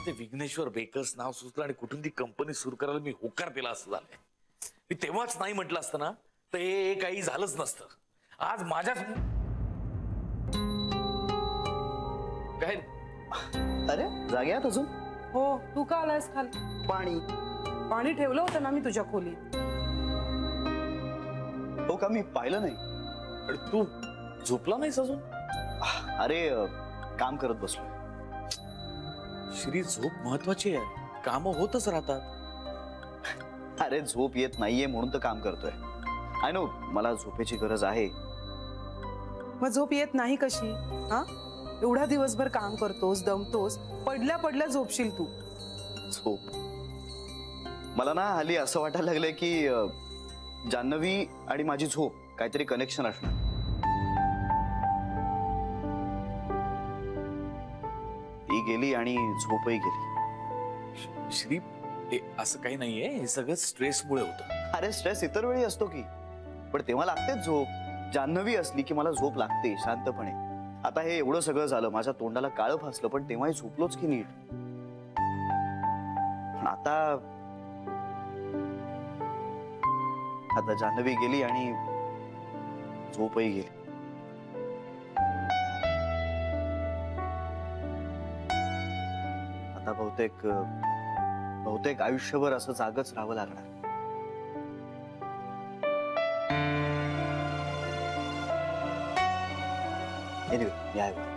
ते विघ्नेश्वर बेकर्स नाव सुचलं आणि कुठून ती कंपनी सुरू करायला मी होकार दिला असं झालंय. मी तेव्हाच नाही म्हटलं असतं ना तर हे काही झालंच नसतं. आज माझ्याच काय. अरे जागे आहात अजून? हो, तू का आलायस खाली? पाणी ठेवलं होतं ना मी तुझ्या खोलीत. हो का? मी पाहिलं नाही. अरे तू झोपला नाहीस अजून? अरे काम करत बसलोय. श्री, झोप महत्वाची आहे, काम होतच राहतात. अरे झोप येत नाहीये म्हणून तर काम करतोय. आय नो, मला झोपेची गरज आहे. मग झोप येत नाही कशी? हा, एवढा दिवसभर काम करतोस, दमतोस, पडल्या पडल्या झोपशील तू. झोप? मला ना हल्ली असं वाटायला लागलंय की जान्हवी आणि माझी झोप काहीतरी कनेक्शन असणार. ती गेली आणि झोपही गेली. श्री, असं काही नाहीये, हे सगळं स्ट्रेसमुळे होतं. अरे स्ट्रेस इतर वेळी असतो की, पण तेव्हा लागतेच झोप. जान्हवी असली की मला झोप लागते शांतपणे. आता हे एवढं सगळं झालं, माझ्या तोंडाला काळं फासलं, पण तेव्हाही झोपलोच की नीट. पण आता जान्हवी गेली आणि झोपही गेली. आता बहुतेक आयुष्यभर असं जागच राहावं लागणार. एनिवे, मी आहे.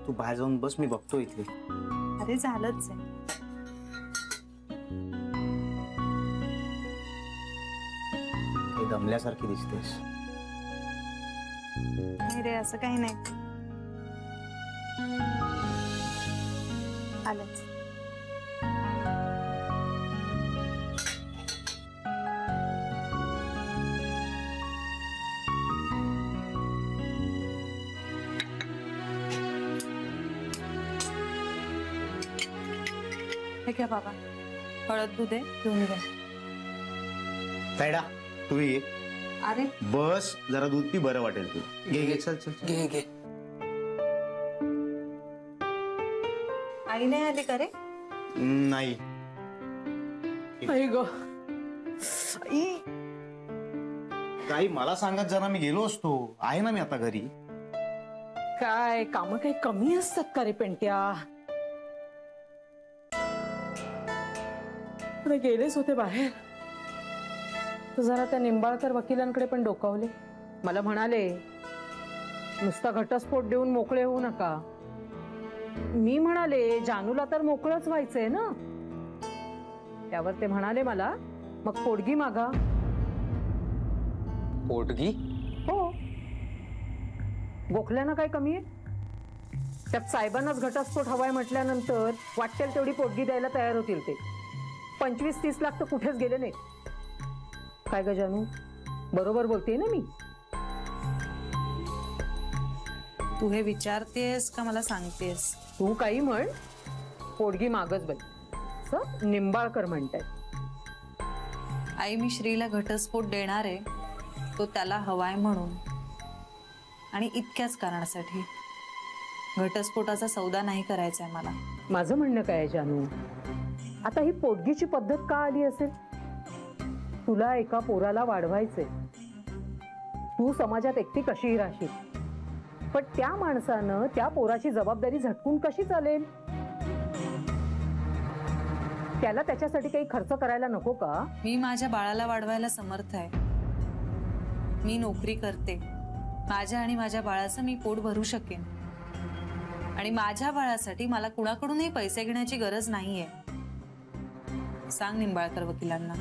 तू बाहेर जाऊन बस, मी बघतो इथे. अरे झालंच आहे. हे दमल्यासारखी दिसतेस. नाही रे, असं काही नाही. आलंच. हे घ्या बाबा, हळद दूध आहे, घेऊन घ्या. तायडा, तू ये. अरे बस, जरा दूध पी, बरं वाटेल तू. घे चल चल घे. आई नाही आली का रे? नाही. काही मला सांगत जरा, मी गेलो असतो. आहे ना मी आता घरी. काय काम काही कमी असतात का रे पेंट्या? गेलेच होते बाहेर तर जरा त्या निंबाळकर वकिलांकडे पण डोकावले. मला म्हणाले नुसता घटस्फोट देऊन मोकळे होऊ नका. मी म्हणाले जानूला तर मोकळंच व्हायचंय ना. त्यावर ते म्हणाले मला, मग पोटगी मागा. पोटगी? हो, गोखल्यानं काय कमी आहे? त्यात साहेबांनाच घटस्फोट हवाय म्हटल्यानंतर वाटेल तेवढी पोटगी द्यायला तयार होतील ते. 25-30 लाख तर कुठेच गेले नाही. काय ग जानू, बरोबर बोलते ना मी? तू हे विचारतेस का मला सांगतेस? तू काही म्हण, पोटगी मागच बाई. निंबाळकर म्हणताय. आई, मी श्रीला घटस्फोट देणार आहे, तो त्याला हवाय म्हणून, आणि इतक्याच कारणासाठी. घटस्फोटाचा सौदा नाही करायचा आहे मला. माझं म्हणणं काय आहे जानू, आता ही पोटगीची पद्धत का आली असेल? तुला एका पोराला वाढवायचंय. तू समाजात एकटी कशीही राहशील, पण त्या माणसानं त्या पोराची जबाबदारी झटकून कशी चालेल? त्याला त्याच्यासाठी काही खर्च करायला नको का? मी माझ्या बाळाला वाढवायला समर्थ आहे. मी नोकरी करते, माझ्या आणि माझ्या बाळाचं मी पोट भरू शकेन. आणि माझ्या बाळासाठी मला कुणाकडूनही पैसे घेण्याची गरज नाहीये. सांग निंबाळकर वकिलांना.